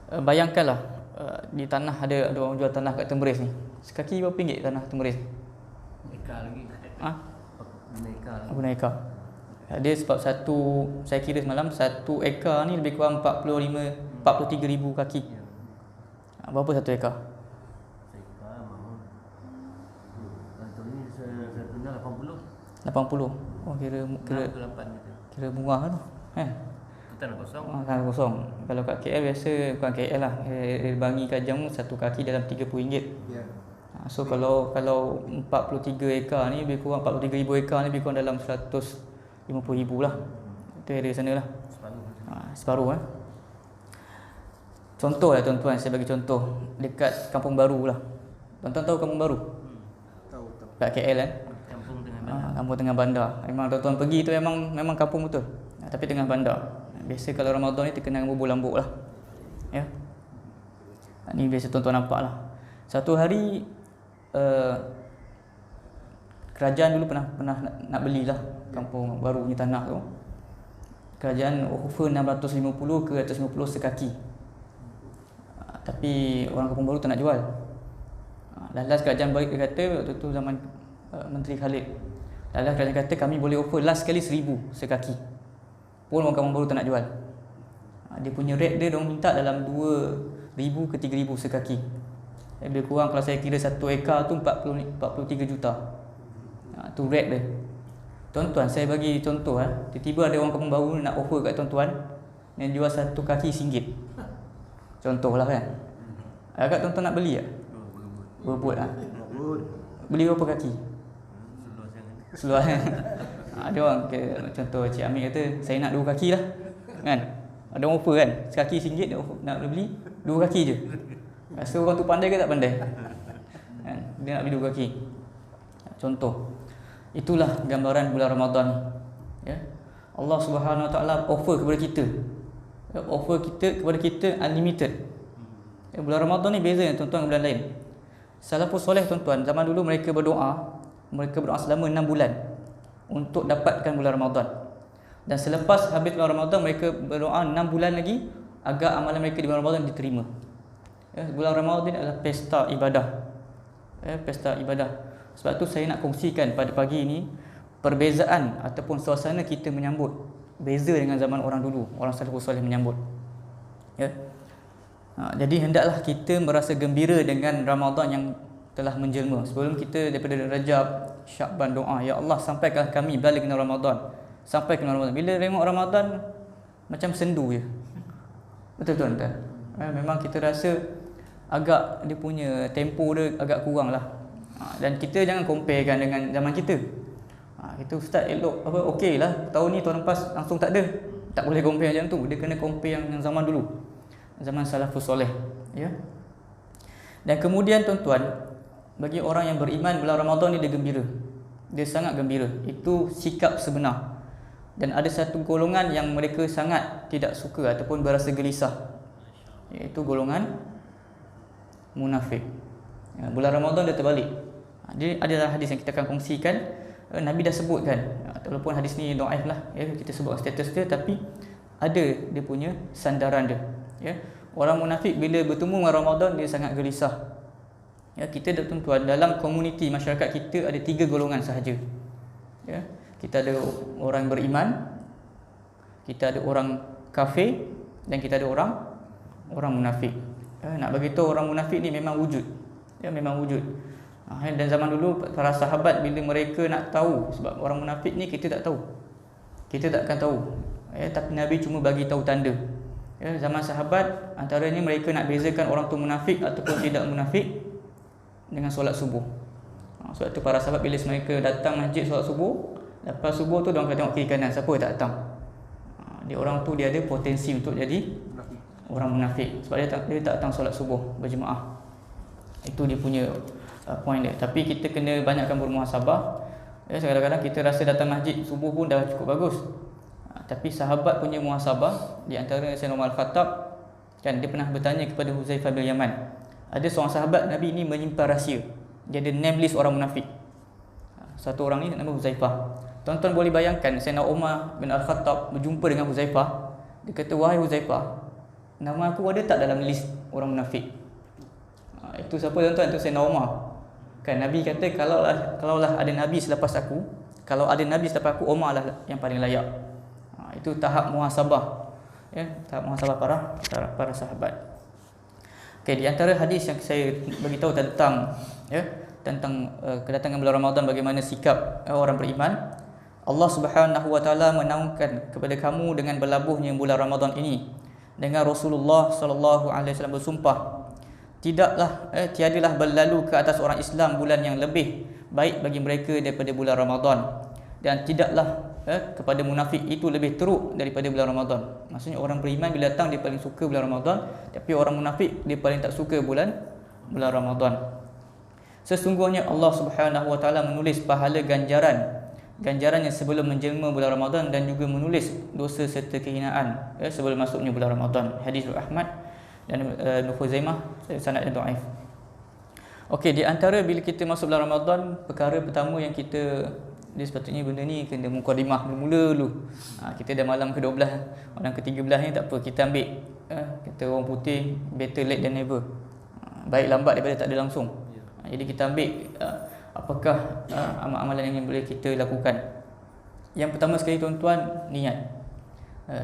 Bayangkanlah di tanah ada orang jual tanah kat Temeris ni. Sekaki berapa ringgit tanah Temeris? Eka lagi. Ha? Guna eka lagi. Guna ekar. Dia sebab saya kira semalam 1 ekar ni lebih kurang 43,000 kaki. Ya. Berapa 1 ekar? Eka mahal. Contoh ni satu dah 80. 80. Oh kira 6 ke 8 gitu. kira murah tu. Kan? Tanah kosong. Tanah kosong. Kalau kat KL biasa, bukan KL lah, Bangi Kajang 1 kaki dalam RM30. Ya. So kalau 43 ekar ni lebih kurang 43,000 ekar ni lebih kurang dalam 150,000 lah. Itu area sana lah. Separuh Contoh lah tuan-tuan, saya bagi contoh dekat Kampung Baru lah. Tuan-tuan tahu Kampung Baru? Tahu. Kat KL kan? Kampung tengah bandar. Kampung tengah bandar. Memang tuan-tuan pergi tu memang kampung betul. Tapi tengah bandar. Biasa kalau Ramadan ni terkenal dengan bubur lambuk lah. Ya. Ni biasa tuan-tuan nampak lah. Satu hari kerajaan dulu pernah nak belilah Kampung Baru ni tanah tu. Kerajaan offer 650 ke 150 sekaki. Tapi orang Kampung Baru tak nak jual. Last kerajaan balik dia kata waktu tu zaman Menteri Khalid. Last kerajaan kata kami boleh offer last sekali 1,000 sekaki. Pun orang Kampung Baru tak nak jual. Dia punya rate dia diorang minta dalam 2,000 ke 3,000 sekaki. Lebih kurang kalau saya kira 1 ekar tu 43 juta. Tu rate dia. Tuan-tuan, saya bagi contoh tiba-tiba ada orang Kampung Baru nak offer kat tuan-tuan yang jual 1 kaki RM1. Contohlah kan. Agak tuan-tuan nak beli tak? Berebut lah. Beli berapa kaki? Seluar kan. Ada orang contoh Cik Amir kata saya nak 2 kaki lah. Kan? Ada orang offer kan. Sekaki RM1 dia nak beli 2 kaki je. Rasa orang tu pandai ke tak pandai? Kan? Dia nak beli 2 kaki. Contoh. Itulah gambaran bulan Ramadan ni. Ya. Allah Subhanahu Wa Taala offer kepada kita. Offer kepada kita unlimited. Ya, bulan Ramadan ni beza dengan tuan-tuan bulan lain. Salafus soleh tuan-tuan, zaman dulu mereka berdoa selama 6 bulan untuk dapatkan bulan Ramadan. Dan selepas habis bulan Ramadan mereka berdoa 6 bulan lagi agar amalan mereka di bulan Ramadan diterima. Ya, bulan Ramadan adalah pesta ibadah. Ya, pesta ibadah. Sebab tu saya nak kongsikan pada pagi ini perbezaan ataupun suasana kita menyambut beza dengan zaman orang dulu, orang salafus soleh menyambut. Ya. Jadi hendaklah kita merasa gembira dengan Ramadan yang telah menjelma. Sebelum kita daripada Rajab, Syakban doa, ya Allah sampaikan kami balik ke Ramadan. Sampai ke Ramadan. Bila tengok Ramadan macam sendu je. Betul tuan-tuan. Memang kita rasa agak dia punya tempo dia agak kurang lah. Dan kita jangan comparekan dengan zaman kita. Itu ustaz elok okey lah. Tahun ni tahun lepas langsung tak ada. Tak boleh compare macam tu. Dia kena compare yang zaman dulu. Zaman salafus soleh, ya. Dan kemudian tuan-tuan, bagi orang yang beriman bulan Ramadan ni dia gembira. Dia sangat gembira. Itu sikap sebenar. Dan ada satu golongan yang mereka sangat tidak suka ataupun berasa gelisah, iaitu golongan munafik. Ya, bulan Ramadan dia terbalik. Dia adalah hadis yang kita akan kongsikan. Nabi dah sebutkan, walaupun hadis ni dhaif lah, ya, kita sebut status dia, tapi ada dia punya sandaran dia. Ya, orang munafik bila bertemu dengan Ramadan dia sangat gelisah. Ya, kita dah tuan-tuan dalam komuniti masyarakat kita ada 3 golongan sahaja. Ya, kita ada orang beriman, kita ada orang kafir dan kita ada orang munafik. Ya, nak bagi tahu orang munafik ni memang wujud. Ya, memang wujud. Dan zaman dulu para sahabat bila mereka nak tahu, sebab orang munafik ni kita tak tahu. Kita tak akan tahu. Ya, tapi Nabi cuma bagi tahu tanda. Ya, zaman sahabat antaranya mereka nak bezakan orang tu munafik ataupun tidak munafik dengan solat subuh. Sebab tu para sahabat bila mereka datang masjid solat subuh, lepas subuh tu diorang akan tengok kiri kanan siapa yang tak datang. Dia orang tu dia ada potensi untuk jadi orang munafik sebab dia tak datang solat subuh berjemaah. Itu dia punya point dia. Tapi kita kena banyakkan bermuhasabah. Ya, kadang-kadang kita rasa datang masjid subuh pun dah cukup bagus. Tapi sahabat punya muhasabah, di antara Sayyidina Umar Al-Khattab kan, dia pernah bertanya kepada Huzaifah bin Yaman. Ada seorang sahabat Nabi ini menyimpan rahsia. Dia ada name list orang munafik. Satu orang ni nama Huzaifah. Tuan-tuan boleh bayangkan Sayyidina Umar bin Al-Khattab berjumpa dengan Huzaifah. Dia kata, wahai Huzaifah, nama aku ada tak dalam list orang munafik? Itu siapa tuan-tuan? Itu Sayyidina Umar. Kan Nabi kata kalaulah ada nabi selepas aku, kalau ada nabi selepas aku, Umar lah yang paling layak. Itu tahap muhasabah. Ya, tahap muhasabah para sahabat. Okey, di antara hadis yang saya beritahu tentang kedatangan bulan Ramadan, bagaimana sikap orang beriman. Allah Subhanahu wa taala menaungkan kepada kamu dengan berlabuhnya bulan Ramadan ini. Dengan Rasulullah sallallahu alaihi wasallam bersumpah, tiadalah berlalu ke atas orang Islam bulan yang lebih baik bagi mereka daripada bulan Ramadan, dan tidaklah kepada munafik itu lebih teruk daripada bulan Ramadan. Maksudnya orang beriman bila datang dia paling suka bulan Ramadan, tapi orang munafik dia paling tak suka bulan Ramadan. Sesungguhnya Allah Subhanahu wa taala menulis pahala ganjaran yang sebelum menjelma bulan Ramadan, dan juga menulis dosa serta kehinaan sebelum masuknya bulan Ramadan. Hadis Ahmad dan Ibn Khuzaimah, sanadnya dhaif. Okey, di antara bila kita masuk bulan Ramadan, perkara pertama yang dia sepatutnya benda ni kena mukadimah mula dulu. Kita dah malam ke-12, malam ke-13 ni tak apa, kita ambil kita orang putih, better late than never. Baik lambat daripada tak ada langsung. Jadi kita ambil apakah amalan-amalan yang boleh kita lakukan. Yang pertama sekali tuan-tuan, niat.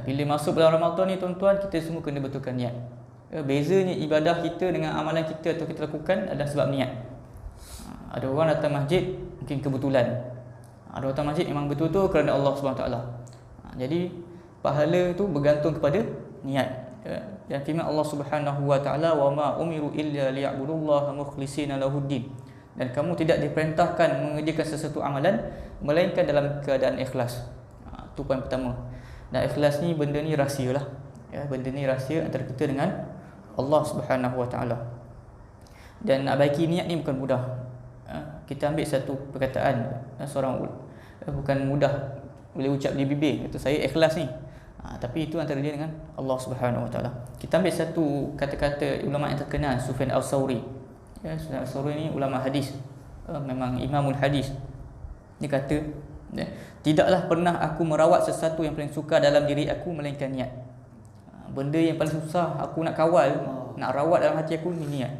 Bila masuk bulan Ramadan ni tuan-tuan, kita semua kena betulkan niat. Bezanya ibadah kita dengan amalan kita atau kita lakukan adalah sebab niat. Ada orang datang masjid mungkin kebetulan, ada datang masjid memang betul-betul kerana Allah SWT. Jadi pahala itu bergantung kepada niat. Dan firman Allah Subhanahu wa taala, wa ma umiru illa liya'budullaha mukhlishina lahuddin. Dan kamu tidak diperintahkan mengerjakan sesuatu amalan melainkan dalam keadaan ikhlas. Itu poin pertama. Dan ikhlas ni, benda ni rahsia lah. Benda ni rahsia antara kita dengan Allah Subhanahu wa taala. Dan nak baiki niat ni bukan mudah. Kita ambil satu perkataan seorang, bukan mudah boleh ucap di bibir, kata saya ikhlas ni. Tapi itu antara dia dengan Allah Subhanahu wa taala. Kita ambil satu kata-kata ulama yang terkenal, Sufyan Al-Thawri. Sufyan Al-Thawri ni ulama hadis, memang imamul hadis. Dia kata, tidaklah pernah aku merawat sesuatu yang paling sukar dalam diri aku melainkan niat. Benda yang paling susah aku nak kawal, nak rawat dalam hati aku ni niat.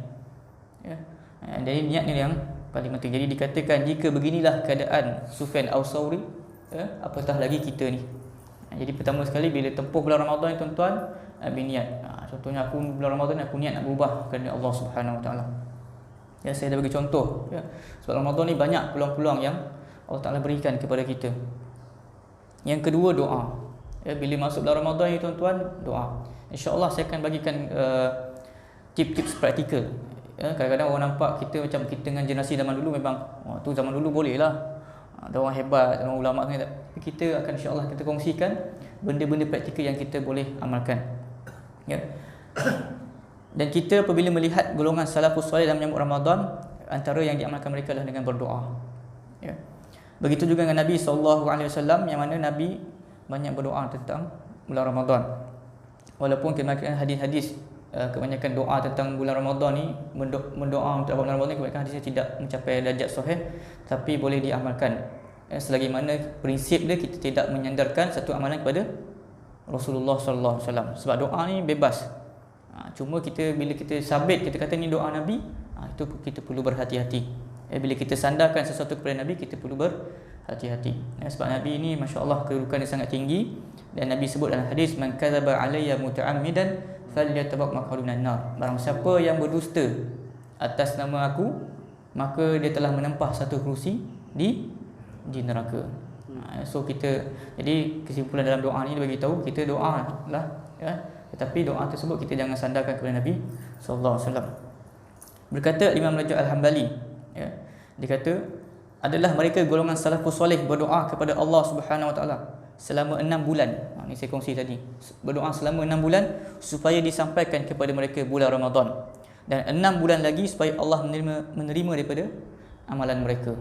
Jadi niat ni yang paling penting. Jadi dikatakan jika beginilah keadaan Sufyan Al-Thawri, apatah lagi kita ni. Jadi pertama sekali bila tempuh bulan Ramadan ni tuan-tuan, ambil niat. Contohnya aku bulan Ramadan aku niat nak berubah kerana Allah Subhanahu wa taala. Saya dah bagi contoh. Sebab Ramadan ni banyak peluang-peluang yang Allah Taala berikan kepada kita. Yang kedua, doa. Bila masuk bulan Ramadan ni tuan-tuan, doa. InsyaAllah saya akan bagikan tips-tips praktikal. Kadang-kadang orang nampak kita macam kita dengan generasi zaman dulu, memang tu zaman dulu boleh lah, ada orang hebat, ada orang ulama kan. Kita akan insyaAllah kita kongsikan benda-benda praktikal yang kita boleh amalkan. Dan kita apabila melihat golongan salafus salih dalam menyambut Ramadan, antara yang diamalkan mereka adalah dengan berdoa. Begitu juga dengan Nabi SAW, yang mana Nabi banyak berdoa tentang bulan Ramadan. Walaupun kebanyakan hadis-hadis, kebanyakan doa tentang bulan Ramadan ni, mendoa untuk bulan Ramadan ni, kebanyakan hadisnya tidak mencapai darjat sahih, tapi boleh diamalkan. Selagi mana prinsip dia, kita tidak menyandarkan satu amalan kepada Rasulullah SAW. Sebab doa ni bebas. Cuma bila kita sabit, kita kata ni doa Nabi, itu kita perlu berhati-hati. Bila kita sandarkan sesuatu kepada Nabi, kita perlu berhati-hati. Sebab Nabi ni masya-Allah kedudukan dia sangat tinggi, dan Nabi sebut dalam hadis, man kadzaba alayya muta'ammidan falyatabaq maq'adunan nar. Barang siapa yang berdusta atas nama aku, maka dia telah menempah satu kerusi di neraka. So jadi kesimpulan dalam doa ni dia bagi tahu kita doa lah, tetapi doa tersebut kita jangan sandarkan kepada Nabi sallallahu alaihi wasallam. Berkata Imam Rajab Al-Hambali, dia kata adalah mereka golongan salafus soleh berdoa kepada Allah Subhanahu wa taala selama 6 bulan. Ini saya kongsi tadi. Berdoa selama 6 bulan supaya disampaikan kepada mereka bulan Ramadan, dan 6 bulan lagi supaya Allah menerima daripada amalan mereka.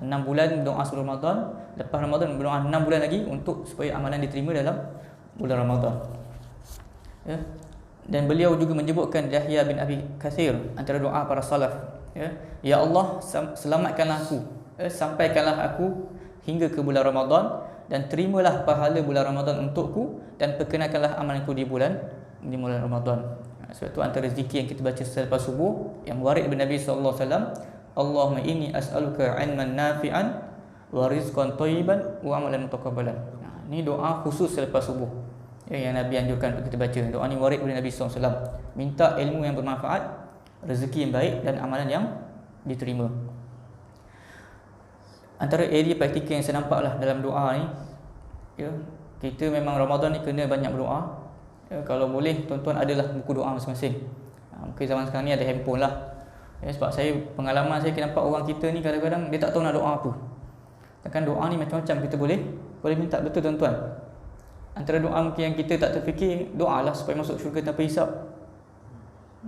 6 bulan doa sebelum Ramadan, lepas Ramadan berdoa 6 bulan lagi untuk supaya amalan diterima dalam bulan Ramadan. Dan beliau juga menyebutkan Yahya bin Abi Katsir, antara doa para salaf, ya Allah, selamatkanlah aku, sampaikanlah aku hingga ke bulan Ramadan, dan terimalah pahala bulan Ramadan untukku, dan perkenalkanlah amalanku di bulan di bulan Ramadan. Sebab tu antara zikir yang kita baca selepas subuh yang warid daripada Nabi sallallahu alaihi wasallam, Allahumma inni as'aluka 'ilman nafi'an wa rizqan thayyiban wa amalan mutaqabbalan. Ini doa khusus selepas subuh yang Nabi anjurkan untuk kita baca. Doa ni warid daripada Nabi sallallahu alaihi wasallam. Minta ilmu yang bermanfaat, rezeki yang baik dan amalan yang diterima. Antara area praktikal yang saya nampak lah dalam doa ni, ya, kita memang Ramadan ni kena banyak berdoa. Ya, kalau boleh tuan-tuan adalah buku doa masing-masing. Mungkin zaman sekarang ni ada handphone lah. Ya, sebab saya pengalaman saya nampak orang kita ni kadang-kadang dia tak tahu nak doa apa. Kan doa ni macam-macam kita boleh minta, betul tuan-tuan. Antara doa mungkin yang kita tak terfikir, doalah supaya masuk syurga tanpa hisap.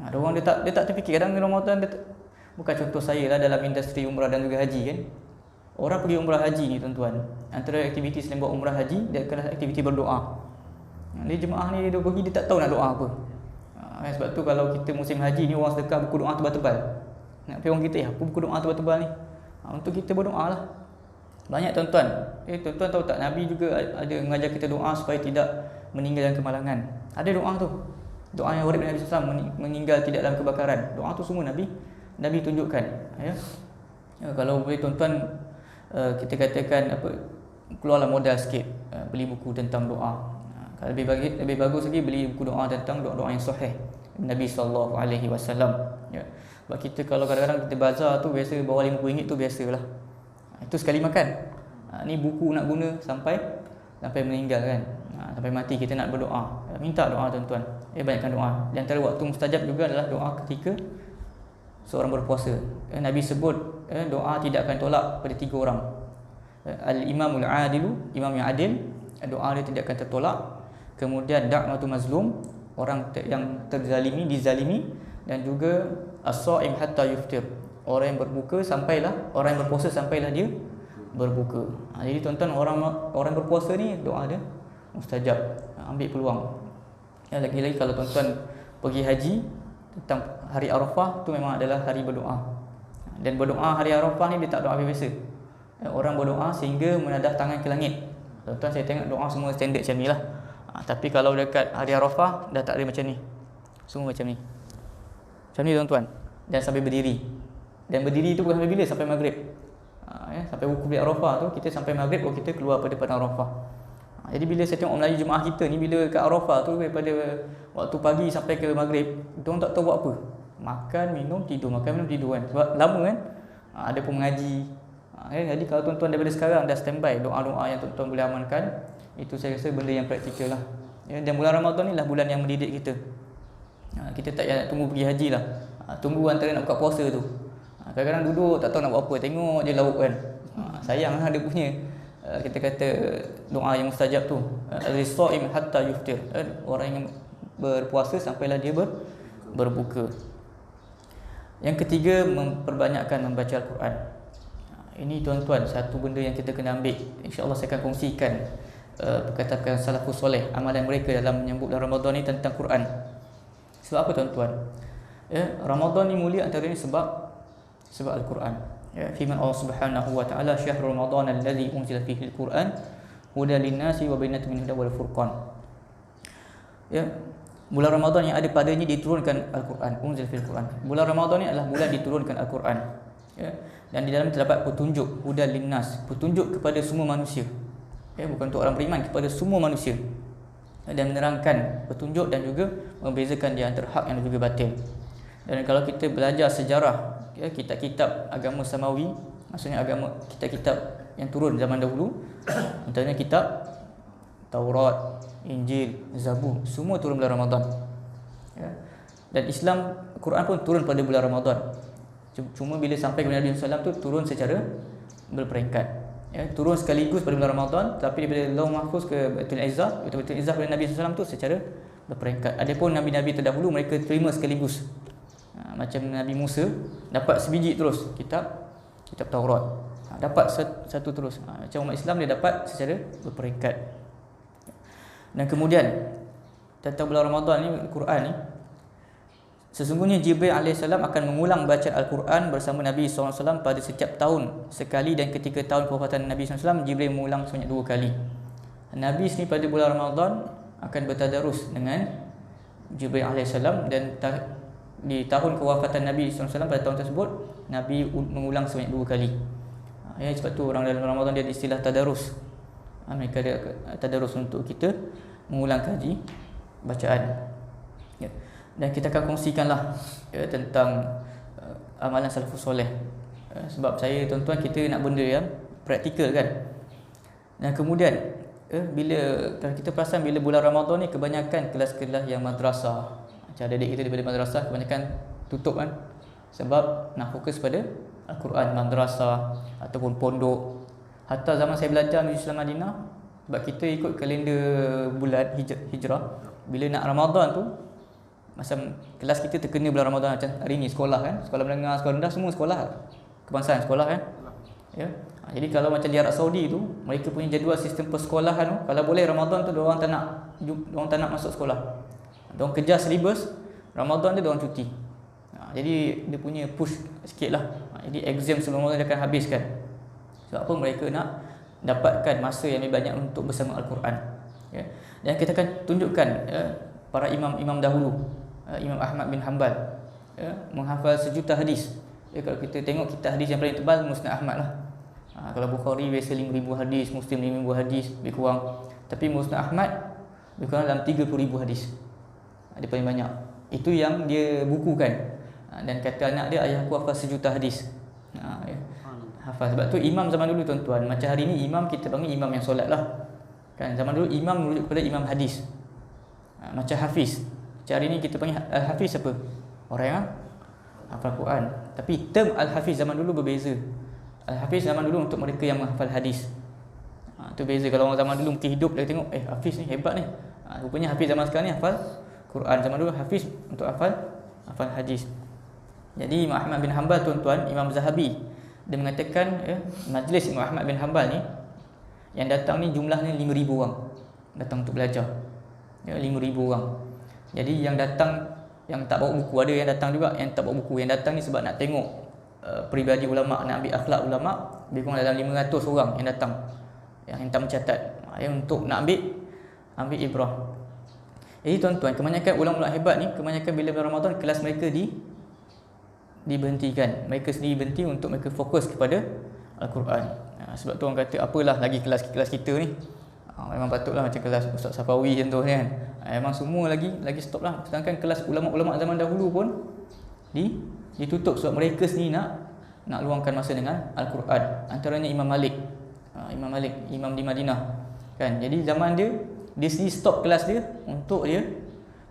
Ada orang dia tak terfikir kadang Ramadan bukan contoh saya lah dalam industri umrah dan juga haji kan. Orang pergi umrah haji ni tuan-tuan, antara aktiviti selain buat umrah haji, dia kena aktiviti berdoa. Dia jemaah ni dia pergi dia tak tahu nak doa apa. Sebab tu kalau kita musim haji ni orang sedekah buku doa tebal-tebal. Nak pergi orang kita apa buku doa tebal-tebal ni? Untuk kita berdoa lah. Banyak tuan-tuan. Tuan-tuan tahu tak Nabi juga ada mengajar kita doa supaya tidak meninggal dalam kemalangan. Ada doa tu. Doa yang warid Nabi SAW meninggal tidak dalam kebakaran. Doa tu semua Nabi tunjukkan. Ya. Kalau boleh tuan-tuan kita katakan keluarlah modal sikit, beli buku tentang doa. Kalau lebih bagus lagi beli buku doa tentang doa-doa yang sahih Nabi sallallahu alaihi wasallam. Ya. Sebab kita kalau kadang-kadang kita bazar tu biasa bawah RM50 tu biasalah. Itu sekali makan. Ni buku nak guna sampai meninggal kan. Sampai mati kita nak berdoa. Minta doa tuan-tuan. Banyakkan doa. Di antara waktu mustajab juga adalah doa ketika seorang berpuasa. Nabi sebut doa tidak akan tolak pada 3 orang. Al-imamul adilu, imam yang adil, doa dia tidak akan tertolak. Kemudian da'watu mazlum, orang yang terzalimi, dizalimi, dan juga as-shaim hatta yuftir, orang yang berpuasa sampailah dia berbuka. Jadi tuan-tuan, orang berpuasa ni doa dia mustajab. Ambil peluang. Lagi-lagi kalau tuan-tuan pergi haji, tentang hari Arafah tu memang adalah hari berdoa. Dan berdoa hari Arafah ni dia tak doa biasa. Orang berdoa sehingga menadah tangan ke langit. Tuan-tuan, saya tengok doa semua standard macam ni lah. Tapi kalau dekat hari Arafah dah tak ada macam ni. Semua macam ni. Macam ni tuan-tuan. Dan sampai berdiri. Dan berdiri tu bukan sampai bila? Sampai maghrib. Sampai wukuf di Arafah tu kita sampai maghrib baru kita keluar pada padang Arafah. Jadi bila saya tengok Melayu jemaah kita ni, bila kat Arafah tu daripada waktu pagi sampai ke maghrib, diorang tak tahu buat apa. Makan, minum, tidur. Makan, minum, tidur kan. Sebab lama kan. Ada pun mengaji. Jadi kalau tuan-tuan daripada sekarang dah standby doa-doa yang tuan-tuan boleh amalkan, itu saya rasa benda yang praktikal lah. Dan bulan Ramadan ni lah bulan yang mendidik kita. Kita tak payah tunggu pergi haji lah. Tunggu antara nak buka puasa tu. Kadang-kadang duduk tak tahu nak buat apa, tengok je lauk kan. Sayang lah dia punya kita kata doa yang mustajab tu. As-shaim hatta yuftir, orang yang berpuasa sampailah dia berbuka. Yang ketiga, memperbanyakkan membaca Al-Quran. Ini tuan-tuan satu benda yang kita kena ambil. InsyaAllah saya akan kongsikan perkataan salafus soleh, amalan mereka dalam menyambut bulan Ramadan ni tentang Quran. Sebab apa tuan-tuan? Ramadan ni mulia antaranya sebab Al-Quran. Firman Allah Subhanahu wa taala, syahrul ramadan alladzi unzila fihi al-Quran hudan lin-nasi wa bayyinatin minal huda wal furqan. Bulan Ramadan yang ada padanya diturunkan Al-Quran, unzila fil Quran. Bulan Ramadan ni adalah bulan diturunkan Al-Quran. Dan di dalamnya terdapat petunjuk, hudan lin-nas, petunjuk kepada semua manusia. Bukan untuk orang beriman, kepada semua manusia. Dan menerangkan petunjuk dan juga membezakan di antara hak dan juga batil. Dan kalau kita belajar sejarah kitab-kitab agama Samawi, maksudnya agama kitab-kitab yang turun zaman dahulu, antaranya kitab Taurat, Injil, Zabur, semua turun bulan Ramadan. Dan Islam, Quran pun turun pada bulan Ramadan. Cuma bila sampai kepada Nabi SAW tu turun secara berperingkat. Turun sekaligus pada bulan Ramadan, tapi daripada Lauh Mahfuz ke Baitul Izzah, Baitul Izzah pada Nabi SAW tu secara berperingkat. Adapun Nabi-Nabi terdahulu mereka terima sekaligus. Macam Nabi Musa dapat sebiji terus kitab Taurat. Dapat satu terus. Macam umat Islam dia dapat secara berperingkat. Dan kemudian tentang bulan Ramadan ni, Quran ni, sesungguhnya Jibril AS akan mengulang bacaan Al-Quran bersama Nabi SAW pada setiap tahun sekali, dan ketika tahun kewafatan Nabi SAW, Jibril mengulang sebanyak 2 kali. Nabi sendiri pada bulan Ramadan akan bertadarus dengan Jibril alaihissalam, dan di tahun kewafatan Nabi SAW pada tahun tersebut Nabi mengulang sebanyak 2 kali. Sebab tu orang dalam Ramadan dia ada istilah tadarus. Mereka ada tadarus untuk kita mengulang kaji bacaan. Dan kita akan kongsikanlah tentang amalan salafus soleh. Sebab saya tuan-tuan, kita nak benda yang praktikal kan. Dan kemudian kalau kita perasan bila bulan Ramadan ni kebanyakan kelas-kelas yang madrasah, macam adik kita daripada madrasah kebanyakan tutup kan, sebab nak fokus pada Al-Quran, madrasah ataupun pondok. Hatta zaman saya belajar di Islam Madinah, sebab kita ikut kalender bulan hijrah, bila nak Ramadan tu macam kelas kita terkena bulan Ramadan. Macam hari ni sekolah kan, sekolah menengah, sekolah rendah, semua sekolah kebangsaan sekolah kan. Jadi kalau macam di Arab Saudi tu, mereka punya jadual sistem persekolahan tu, kalau boleh Ramadan tu diorang tak nak masuk sekolah. Diorang kejar silibus, Ramadan tu diorang cuti. Jadi dia punya push sikit lah. Jadi exam sebelum Ramadan dia akan habiskan. Sebab apa? Mereka nak dapatkan masa yang lebih banyak untuk bersama Al-Quran. Dan kita akan tunjukkan para imam-imam dahulu. Imam Ahmad bin Hanbal menghafal 1 juta hadis. Kalau kita tengok kitab hadis yang paling tebal, Musnad Ahmad lah. Kalau Bukhari biasa 5,000 hadis, Muslim 5,000 hadis, lebih kurang. Tapi Musnad Ahmad lebih kurang dalam 30,000 hadis. Dia paling banyak. Itu yang dia bukukan. Dan kata anak dia, ayah aku hafal 1 juta hadis. Hafal. Sebab tu imam zaman dulu tuan-tuan, macam hari ni imam kita panggil imam yang solat lah kan. Zaman dulu imam merujuk kepada imam hadis. Macam hafiz, macam hari ni kita panggil al-hafiz apa? Orang yang hafal Quran. Tapi term al-hafiz zaman dulu berbeza. Al-hafiz zaman dulu untuk mereka yang menghafal hadis. Tu beza. Kalau orang zaman dulu mungkin hidup dia tengok, hafiz ni hebat ni. Rupanya hafiz zaman sekarang ni hafal Quran. Zaman dulu hafiz untuk hafal hadis. Jadi Imam Ahmad bin Hanbal tuan-tuan, Imam Zahabi dia mengatakan majlis Imam Ahmad bin Hanbal ni yang datang ni jumlahnya 5,000 orang datang untuk belajar. 5,000 orang. Jadi yang datang, yang tak bawa buku, ada yang datang juga yang tak bawa buku. Yang datang ni sebab nak tengok peribadi ulama, nak ambil akhlak ulama. Lebih kurang dalam 500 orang yang datang, yang tak mencatat, untuk nak ambil ibrah. Jadi tuan-tuan, kebanyakan ulama-ulama hebat ni, kebanyakan bila bulan Ramadan kelas mereka diberhentikan. Mereka sendiri berhenti untuk mereka fokus kepada Al-Quran. Sebab tu orang kata, apalah lagi kelas kita ni. Memang patutlah macam kelas Ustaz Safawi contoh kan. Memang semua lagi stop lah. Sedangkan kelas ulama-ulama zaman dahulu pun ditutup sebab mereka sendiri nak luangkan masa dengan Al-Quran. Antaranya Imam Malik, imam di Madinah kan. Jadi zaman dia sendiri stop kelas dia untuk dia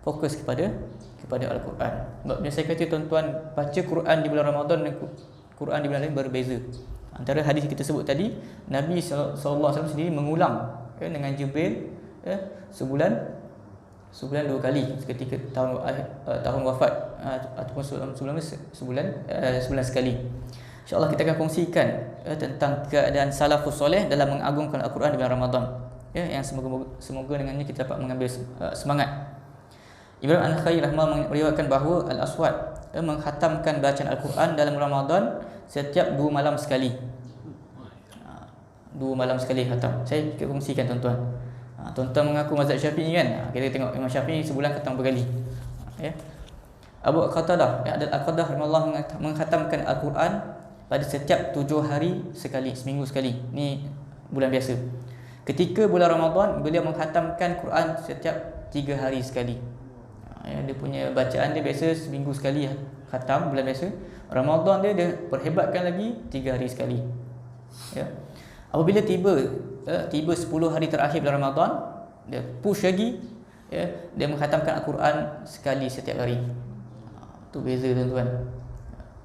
fokus kepada Al-Quran. Sebab biasa saya kata tuan-tuan, baca Quran di bulan Ramadan dan Quran di bulan lain berbeza. Antara hadis kita sebut tadi, Nabi SAW sendiri mengulang dengan Jibril sebulan 2 kali ketika tahun wafat, ataupun sebulan sekali. InsyaAllah kita akan kongsikan tentang keadaan salafus soleh dalam mengagungkan Al-Quran di bulan Ramadan, yang semoga dengannya kita dapat mengambil semangat. Ibrahim An-Nakhai rahimahullah meriwayatkan bahawa Al-Aswad menghatamkan bacaan Al-Quran dalam Ramadan setiap 2 malam sekali. 2 malam sekali khatam. Saya kongsikan tuan-tuan. Tuan-tuan mengaku mazhab Syafi'i kan. Kita tengok Imam Syafi'i sebulan khatam berkali. Abu Qatadah Al-Qatadah rahimahullah menghatamkan Al-Quran pada setiap 7 hari sekali, seminggu sekali. Ni bulan biasa. Ketika bulan Ramadan, beliau menghatamkan Quran setiap 3 hari sekali. Dia punya bacaan dia biasa seminggu sekali khatam bulan biasa. Ramadan dia perhebatkan lagi 3 hari sekali. Apabila tiba 10 hari terakhir bulan Ramadan, dia push lagi, dia menghatamkan Al-Quran sekali setiap hari. Tu beza tuan-tuan.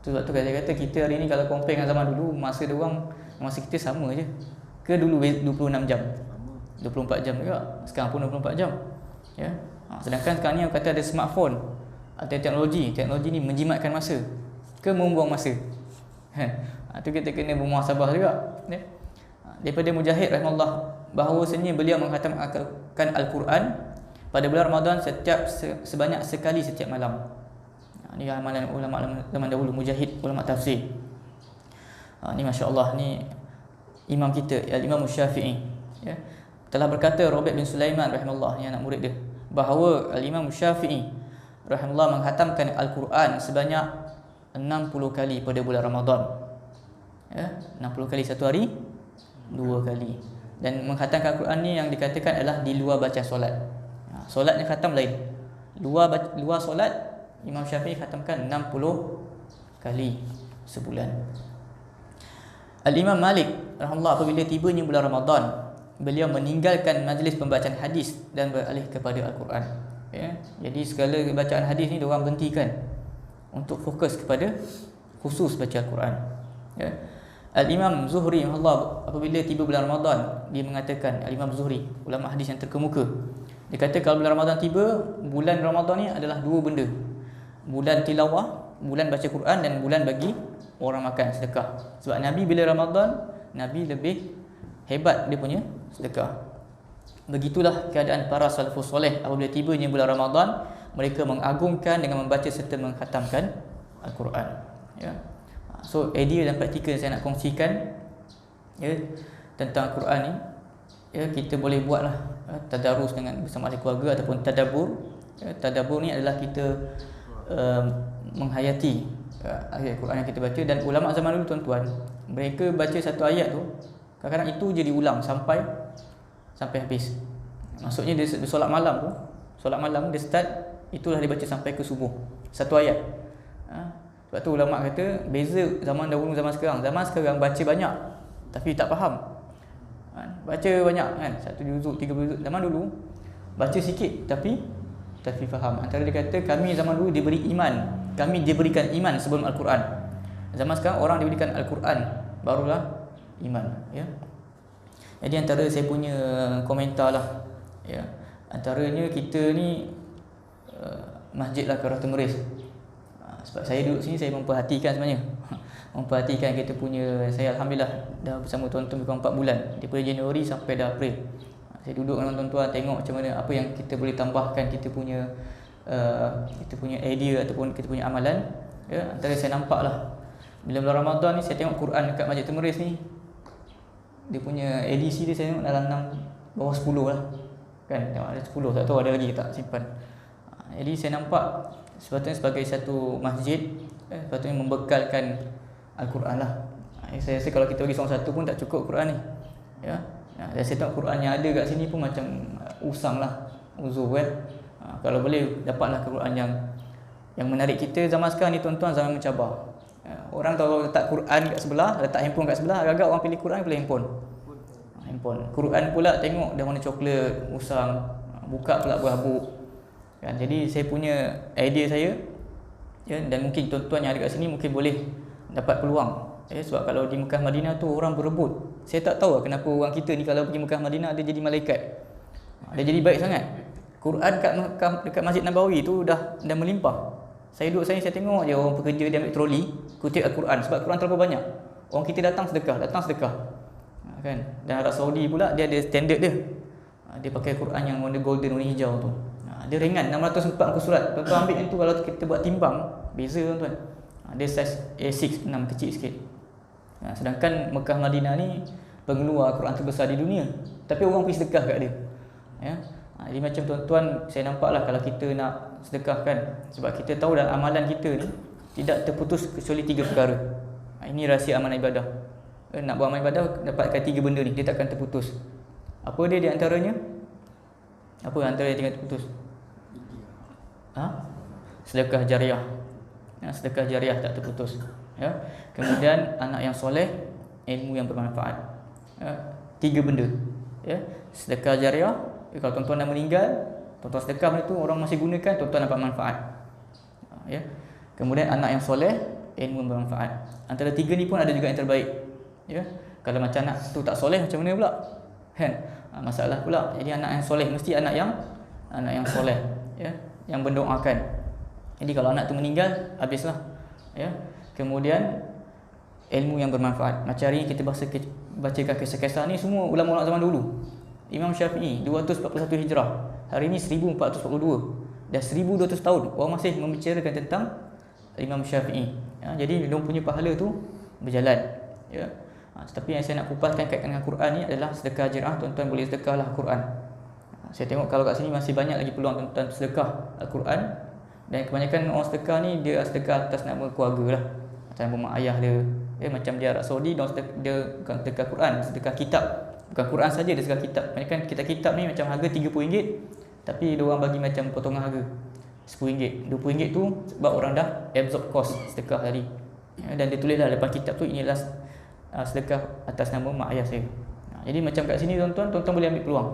Sebab tu saya kata kita hari ni kalau compare dengan zaman dulu, masa dia orang, masa kita sama je. Ke dulu 26 jam, 24 jam juga. Sekarang pun 24 jam. Sedangkan sekarang ni orang kata ada smartphone, ada teknologi ni menjimatkan masa ke membuang masa. Tu kita kena bermuhasabah juga. Daripada Mujahid rahimahullah, bahawasanya beliau menghatamkan Al-Quran pada bulan Ramadan sebanyak sekali setiap malam. Ini amalan ulama zaman dahulu, Mujahid, ulama tafsir. Ni masya-Allah, ni imam kita, Al-Imam Syafi'i, telah berkata Rabi' bin Sulaiman rahimahullah, yang anak murid dia, bahawa Al-Imam Syafi'i rahimahullah menghatamkan Al-Quran sebanyak 60 kali pada bulan Ramadan. Ya, 60 kali satu hari 2 kali. Dan menghatamkan Al-Quran ni yang dikatakan adalah di luar baca solat. Solat yang khatam lain. Luar solat Imam Syafi'i khatamkan 60 kali sebulan. Al-Imam Malik rahimahullah apabila tibanya bulan Ramadan, beliau meninggalkan majlis pembacaan hadis dan beralih kepada Al-Quran. Ya, jadi segala bacaan hadis ni diorang berhentikan untuk fokus kepada khusus baca Al-Quran. Ya. Al-Imam Zuhri rahimahullah apabila tiba bulan Ramadan, dia mengatakan, Al-Imam Zuhri, ulama hadis yang terkemuka, dia kata kalau bulan Ramadan tiba, bulan Ramadan ni adalah dua benda. Bulan tilawah, bulan baca Quran, dan bulan bagi orang makan sedekah. Sebab Nabi bila Ramadan, Nabi lebih hebat dia punya sedekah. Begitulah keadaan para salafus soleh apabila tibanya bulan Ramadan, mereka mengagungkan dengan membaca serta mengkhatamkan Al-Quran. Ya. So idea dan praktikal yang saya nak kongsikan, ya, tentang Al-Quran ni, ya, kita boleh buatlah tadarus dengan bersama ahli keluarga ataupun tadabbur. Ya, tadabbur ni adalah kita menghayati ayat Al-Quran yang kita baca. Dan ulama zaman dulu tuan-tuan, mereka baca satu ayat tu kadang-kadang itu je diulang sampai habis. Maksudnya dia solat malam tu, solat malam dia start, itulah dia baca sampai ke subuh, satu ayat. Sebab tu ulama kata beza zaman dahulu zaman sekarang. Zaman sekarang baca banyak tapi tak faham. Baca banyak kan, 1 juzuk, 3 juzuk. Zaman dulu baca sikit tapi faham. Antara dia kata kami zaman dulu diberi iman, kami diberikan iman sebelum Al-Quran. Zaman sekarang orang diberikan Al-Quran barulah iman. Ya. Jadi antara saya punya komentar lah, ya, antaranya kita ni masjid lah Karatu Meris. Sebab saya duduk sini, saya memperhatikan sebenarnya memperhatikan kita punya, saya Alhamdulillah dah bersama tuan-tuan lebih kurang 4 bulan, daripada Januari sampai dah April. Saya duduk dengan tuan-tuan tengok macam mana, apa yang kita boleh tambahkan kita punya idea ataupun kita punya amalan. Ya, antara saya nampak lah bila bulan Ramadan ni, saya tengok Quran dekat Masjid Temeris ni, dia punya edisi dia saya tengok dalam 6 bawah 10 lah kan, ada 10, tak tahu ada lagi tak simpan. Jadi saya nampak sepatutnya sebagai satu masjid, sepatutnya membekalkan Al-Quran lah. Saya rasa kalau kita bagi seorang satu pun tak cukup Quran ni. Ya. Dan saya tengok Quran yang ada kat sini pun macam usang lah, uzur kan. Kalau boleh dapatlah Quran yang menarik kita. Zaman sekarang ni tuan-tuan, zaman mencabar. Orang kalau letak Quran kat sebelah, letak handphone kat sebelah, agak-agak orang pilih Quran, pilih handphone. Quran pula tengok dah warna coklat, usang, buka pula berhabuk kan. Jadi saya punya idea saya, ya, dan mungkin tuan-tuan yang ada kat sini mungkin boleh dapat peluang, ya, sebab kalau di Mekah Madinah tu orang berebut. Saya tak tahu kenapa orang kita ni kalau pergi Mekah Madinah dia jadi malaikat. Dia jadi baik sangat. Quran kat Mekah, dekat Masjid Nabawi tu dah melimpah. Saya duduk saya tengok je orang pekerja dia ambil troli kutip Al-Quran, sebab Quran terlalu banyak. Orang kita datang sedekah kan. Dan Arab Saudi pula dia ada standard dia. Dia pakai Quran yang warna golden, warna hijau tu. Dia ringan, 604 muka surat. Tuan-tuan ambil yang tu, kalau kita buat timbang, beza tuan-tuan. Dia saiz A6, 6 kecil sikit. Sedangkan Mekah Madinah ni pengeluar Quran terbesar di dunia, tapi orang pergi sedekah kat dia. Ya. Jadi macam tuan-tuan, saya nampaklah kalau kita nak sedekahkan, sebab kita tahu dalam amalan kita ni tidak terputus kecuali 3 perkara. Ini rahsia amalan ibadah. Nak buat amal ibadah, dapatkan 3 benda ni, dia takkan terputus. Apa dia di antaranya? Apa antara yang tak terputus? Sedekah jariah. Ya, sedekah jariah tak terputus. Ya. Kemudian anak yang soleh, ilmu yang bermanfaat. Ya. 3 benda. Ya. Sedekah jariah, kalau tuan-tuan dah meninggal, tuan-tuan sedekah benda tu orang masih gunakan, tuan-tuan dapat manfaat. Ya. Kemudian anak yang soleh, ilmu yang bermanfaat. Antara 3 ni pun ada juga yang terbaik. Ya. Kalau macam anak tu tak soleh, macam mana pula? Kan? Masalah pula. Jadi anak yang soleh mesti anak yang soleh, ya, yang mendoakan. Jadi kalau anak tu meninggal, habislah. Ya. Kemudian ilmu yang bermanfaat. Macam hari ni kita bacakan kisah-kisah ni semua ulama-ulama zaman dulu. Imam Syafi'i 241 Hijrah. Hari ni 1442. Dah 1200 tahun orang masih membicarakan tentang Imam Syafi'i. Ya, jadi dia punya pahala tu berjalan. Ya. Tapi yang saya nak kupaskan kaitan dengan Quran ni adalah sedekah jariah. Tuan-tuan boleh sedekahlah Quran. Saya tengok kalau kat sini masih banyak lagi peluang tuan-tuan sedekah Al-Quran. Dan kebanyakan orang sedekah ni dia sedekah atas nama keluarga lah, atas nama mak ayah dia. Macam di Arab Saudi dia bukan sedekah Quran, sedekah kitab. Bukan Quran saja, dia sedekah kitab. Kebanyakan kitab-kitab ni macam harga RM30, tapi dia orang bagi macam potongan harga RM10, RM20 tu sebab orang dah absorb cost sedekah tadi. Dan dia tulis lah depan kitab tu, inilah sedekah atas nama mak ayah saya. Jadi macam kat sini tuan-tuan boleh ambil peluang.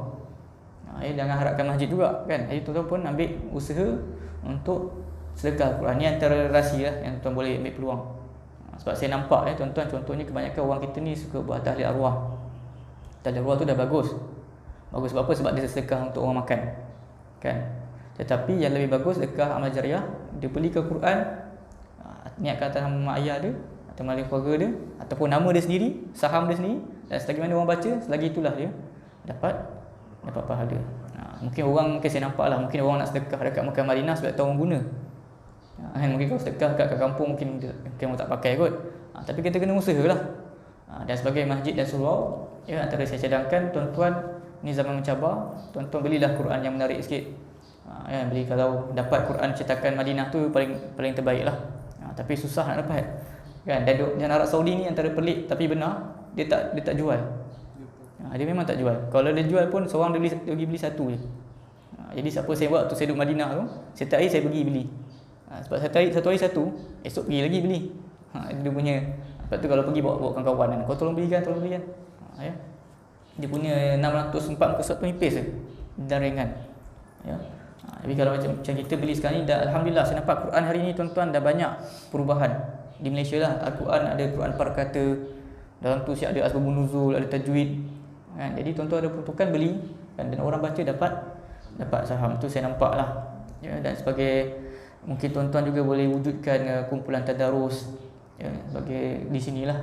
Jangan harapkan masjid juga kan. Jadi tuan-tuan pun ambil usaha untuk sedekah Quran. Ni antara rahsia yang tuan-tuan boleh ambil peluang. Sebab saya nampak tuan-tuan, contohnya kebanyakan orang kita ni suka buat tahlil arwah. Tahlil arwah tu dah bagus. Bagus sebab apa? Sebab dia sedekah untuk orang makan kan. Tetapi yang lebih bagus sedekah amal jariah, dia beli ke Quran, niatkan atas nama mak ayah dia atau melalui keluarga dia ataupun nama dia sendiri, saham dia sendiri, dan selagi mana orang baca, selagi itulah dia dapat pahala. Mungkin orang, saya nampak lah, mungkin orang nak sedekah dekat Mekah Madinah sebab tahu orang guna. Mungkin kalau sedekah kat kampung mungkin orang tak pakai kot. Tapi kita kena usaha lah. Dan sebagai masjid dan surau, antara saya cadangkan tuan-tuan, ni zaman mencabar, tuan-tuan belilah Quran yang menarik sikit. Beli, kalau dapat Quran cetakan Madinah tu paling terbaik lah. Tapi susah nak dapat kan. Dan Arab Saudi ni antara pelik tapi benar, dia tak jual. Dia memang tak jual. Kalau dia jual pun seorang dia pergi beli satu je. Jadi siapa saya buat tu, saya duduk Madinah tu, setiap hari saya pergi beli. Sebab satu hari satu, esok pergi lagi beli. Dia punya. Sebab tu kalau pergi bawa kawan-kawan kan, kau tolong belikan. Dia punya 604 muka surat tu nipis je dan ringan. Tapi kalau macam kita beli sekarang ni, dah alhamdulillah saya nampak Quran hari ni tuan-tuan dah banyak perubahan di Malaysia lah. Al-Quran ada Quran Parkata, dalam tu siap ada asbabun nuzul, ada tajwid kan. Jadi tuan-tuan ada peruntukan beli kan, dan orang baca dapat saham. Tu saya nampak lah. Dan sebagai, mungkin tuan-tuan juga boleh wujudkan kumpulan tadarus sebagai di sinilah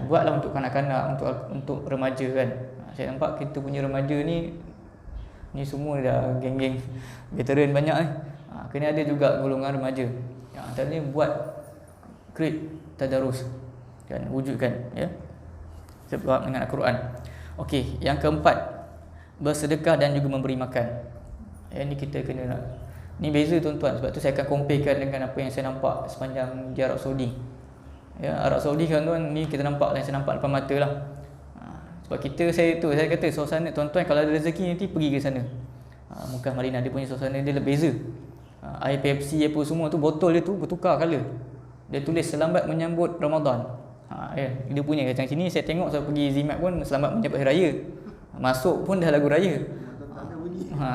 buatlah untuk kanak-kanak, untuk remaja kan. Saya nampak kita punya remaja ni semua dah geng-geng veteran banyak kena ada juga golongan remaja. Antaranya buat create tadarus kan, wujudkan sebab dengan Al-Quran. Okey, yang keempat, bersedekah dan juga memberi makan. Ni kita kena nak, ni beza tuan-tuan. Sebab tu saya akan comparekan dengan apa yang saya nampak sepanjang di Arab Saudi. Arab Saudi kan tuan, ni kita nampak yang saya nampak depan mata lah. Sebab saya kata suasana tuan-tuan, kalau ada rezeki nanti pergi ke sana. Mekah Madinah dia punya suasana dia beza. Air Pepsi apa semua tu, botol dia tu bertukar colour. Dia tulis selamat menyambut Ramadan. Dia punya macam sini saya tengok, saya pergi Zimat pun selamat menyambut Hari Raya. Masuk pun dah lagu raya.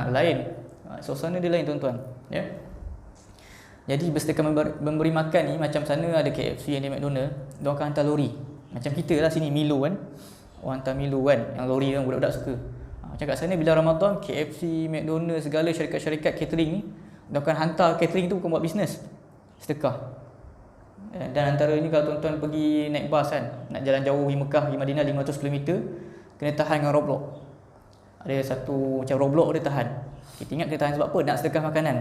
Lain. Suasana dia lain tuan-tuan. Jadi bersedekah memberi makan ni, macam sana ada KFC, ada McDonald, dia akan hantar lori. Macam kita lah sini Milo kan. Orang hantar Milo kan, yang lori kan budak-budak suka. Macam kat sana bila Ramadan, KFC, McDonald, segala syarikat-syarikat catering ni, dia akan hantar catering tu bukan buat bisnes, sedekah. Dan antara ni kalau tuan-tuan pergi naik bas kan, nak jalan jauh pergi Mekah, pergi Madinah 500 km, kena tahan dengan roadblock. Ada satu macam roadblock dia tahan. Kita ingat kena tahan sebab apa? Nak sedekah makanan.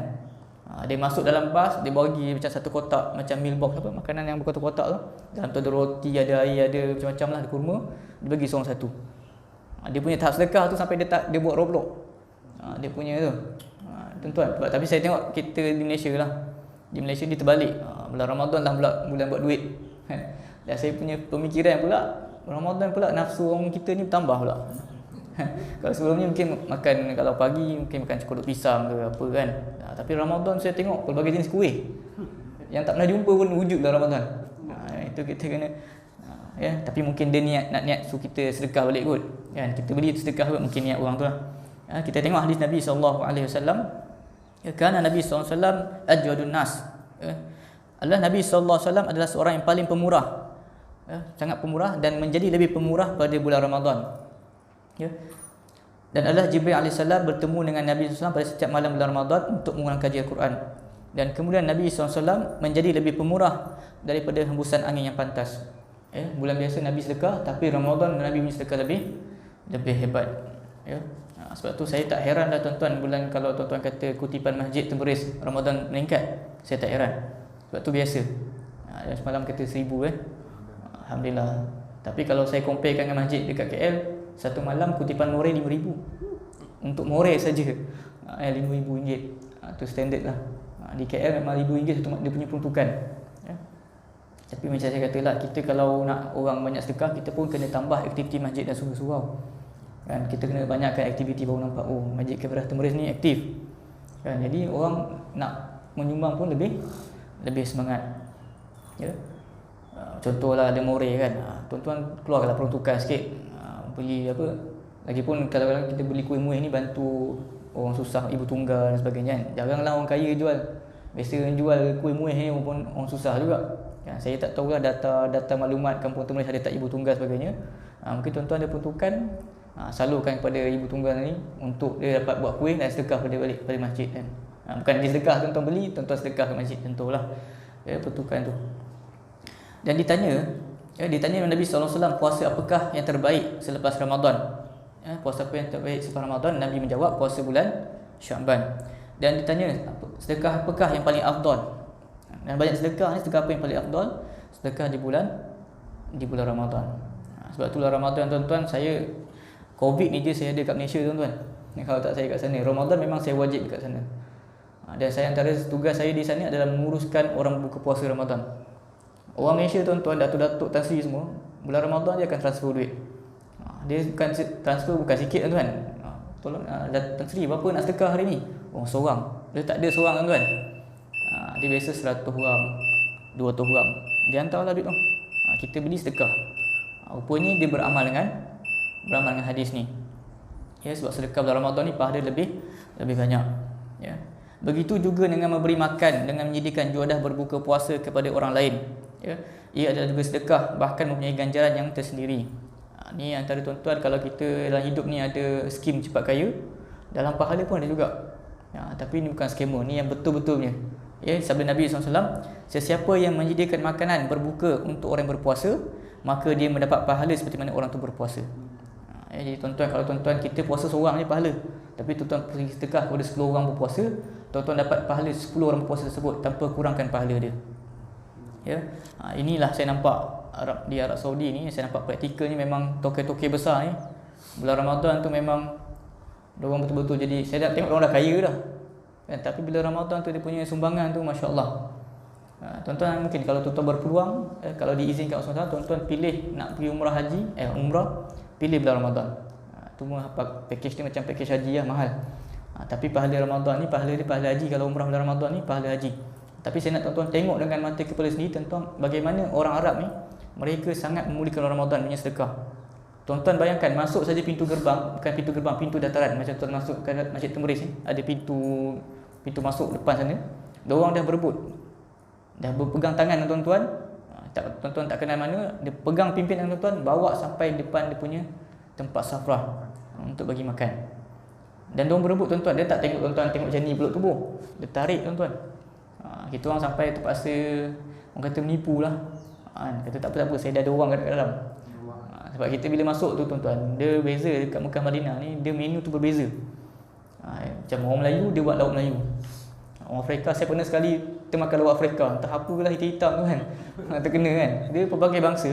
Dia masuk dalam bas, dia bagi macam satu kotak, macam meal box makanan yang berkotak-kotak tu. Dalam tu ada roti, ada air, ada macam-macam lah, ada kurma. Dia bagi seorang satu. Dia punya tahap sedekah tu sampai dia buat roadblock. Dia punya tu. Tuan-tuan, tapi saya tengok kita di Malaysia lah. Di Malaysia dia terbalik. Bulan Ramadan dah bulan buat duit. Dan saya punya pemikiran pula, Ramadan pula nafsu orang kita ni bertambah pula. Kalau sebelum ni mungkin makan, kalau pagi mungkin makan cukup pisang ke apa kan. Tapi Ramadan saya tengok pelbagai jenis kuih yang tak pernah jumpa pun wujud dalam Ramadan. Itu kita kena tapi mungkin dia nak niat suruh kita sedekah balik kot kan. Kita beli sedekah kot, mungkin niat orang tu lah. Kita tengok hadis Nabi SAW. Kerana Nabi SAW ajwadun nas. Nabi SAW adalah seorang yang paling pemurah, sangat pemurah, dan menjadi lebih pemurah pada bulan Ramadan. Dan Allah Jibril AS bertemu dengan Nabi SAW pada setiap malam bulan Ramadan untuk mengulang kaji Al-Quran. Dan kemudian Nabi SAW menjadi lebih pemurah daripada hembusan angin yang pantas. Bulan biasa Nabi sedekah, tapi Ramadan Nabi punya sedekah lebih hebat. Sebab tu saya tak heran dah tuan-tuan, bulan kalau tuan-tuan kata kutipan masjid terberis, Ramadan meningkat, saya tak heran. Sebab tu biasa. Semalam kata 1000 Alhamdulillah. Tapi kalau saya comparekan dengan masjid dekat KL, satu malam kutipan more 5,000. Untuk more saja RM5,000. Tu standard lah. Di KL memang RM1,000 dia punya peruntukan. Ya. Tapi macam saya katalah, kita kalau nak orang banyak sedekah, kita pun kena tambah aktiviti masjid dan surau. Kan, kita kena banyakkan aktiviti baru nampak Masjid Keberah Temeris ni aktif. Kan, jadi orang nak menyumbang pun lebih semangat. Ya. Contohlah ada more kan. Tuan-tuan keluarlah peruntukan sikit, beli apa. Lagipun kalau kita beli kuih-muih ni bantu orang susah, ibu tunggal dan sebagainya kan. Jaranglah orang kaya jual. Biasa yang jual kuih-muih ni pun orang susah juga. Kan, saya tak tahulah data maklumat kampung Temeris ada tak ibu tunggal sebagainya. Mungkin tuan-tuan ada peruntukan, salurkan kepada ibu tunggal ni untuk dia dapat buat kuih dan sedekah balik pada masjid kan. Bukan dia sedekah tuan-tuan beli, tuan-tuan sedekah ke masjid, contohlah. Ya, peruntukan tu. Dan ditanya Nabi SAW, puasa apakah yang terbaik selepas Ramadan? Ya, puasa apa yang terbaik selepas Ramadan? Nabi menjawab, puasa bulan Sya'ban. Dan ditanya, sedekah apakah yang paling afdal? Dan banyak sedekah ni, sedekah apa yang paling afdal? Sedekah di bulan Ramadan. Sebab itulah Ramadan tuan-tuan, saya Covid ni je saya ada kat Malaysia tuan-tuan. Kalau tak saya kat sana, Ramadan memang saya wajib kat sana. Dan saya antara tugas saya di sana adalah menguruskan orang buka puasa Ramadan. Orang Malaysia tuan-tuan, datuk-datuk Tan Sri semua, bulan Ramadan dia akan transfer duit. Dia bukan transfer bukan sikit tuan-tuan. Tolong Tan Sri berapa nak sedekah hari ni? Seorang. Dia tak ada seorang tuan-tuan. Dia biasa 100 orang, 200 orang. Dia hantarlah duit tu. Kita beli sedekah. Rupanya dia beramal dengan hadis ni. Ya, sebab sedekah bulan Ramadan ni pahala lebih banyak. Ya. Begitu juga dengan memberi makan, dengan menyediakan juadah berbuka puasa kepada orang lain. Ya. Ia adalah juga sedekah, bahkan mempunyai ganjaran yang tersendiri. Ni antara tuan-tuan, kalau kita dalam hidup ni ada skim cepat kaya, dalam pahala pun ada juga. Ya, tapi ni bukan skema, ni yang betul-betulnya. Ya, sabda Nabi SAW, sesiapa yang menyediakan makanan berbuka untuk orang yang berpuasa, maka dia mendapat pahala seperti mana orang tu berpuasa. Ya, jadi tuan-tuan, kalau tuan-tuan kita puasa seorang je pahala, tapi tuan-tuan pergi sedekah kepada 10 orang berpuasa, tuan-tuan dapat pahala 10 orang berpuasa tersebut tanpa kurangkan pahala dia. Ya, inilah saya nampak di Arab Saudi ni, saya nampak praktikalnya memang toke-toke besar ni. Bulan Ramadan tu memang diorang betul-betul jadi, saya dah tengok diorang dah kaya dah. Tapi bila Ramadan tu dia punya sumbangan tu masya-Allah. Tuan-tuan mungkin kalau tuan-tuan berpeluang, kalau diizinkan Allah SWT, tuan-tuan pilih nak pergi umrah haji, umrah pilih bulan Ramadan. Tu package dia macam package haji lah, mahal. Tapi pahala Ramadan ni, pahala dia pahala haji. Kalau umrah bulan Ramadan ni pahala haji. Tapi saya nak tuan-tuan tengok dengan mata kepala sendiri tuan-tuan, bagaimana orang Arab ni mereka sangat memuliakan Ramadan punya sedekah. Tuan-tuan bayangkan, masuk saja pintu gerbang, bukan pintu gerbang, pintu dataran. Macam tuan masuk ke Masjid Temeris ni, ada pintu masuk depan sana. Diorang dah berebut, dah berpegang tangan dengan tuan-tuan. Tuan-tuan tak kenal mana, dia pegang pimpinan tuan-tuan, bawa sampai depan dia punya tempat safrah untuk bagi makan. Dan diorang berebut tuan-tuan, dia tak tengok tuan-tuan tengok macam ni peluk tubuh, dia tarik tuan-tuan. Kita orang sampai terpaksa, orang kata menipu lah. Kata tak apa-apa, saya dah ada orang kat dalam. Sebab kita bila masuk tu tuan-tuan, dia beza dekat Mekah Madinah ni, dia menu tu berbeza. Macam orang Melayu, dia buat lauk Melayu. Orang Afrika, saya pernah sekali termakan lauk Afrika, entah apalah hitam-hitam tu kan. Terkena kan. Dia pelbagai bangsa.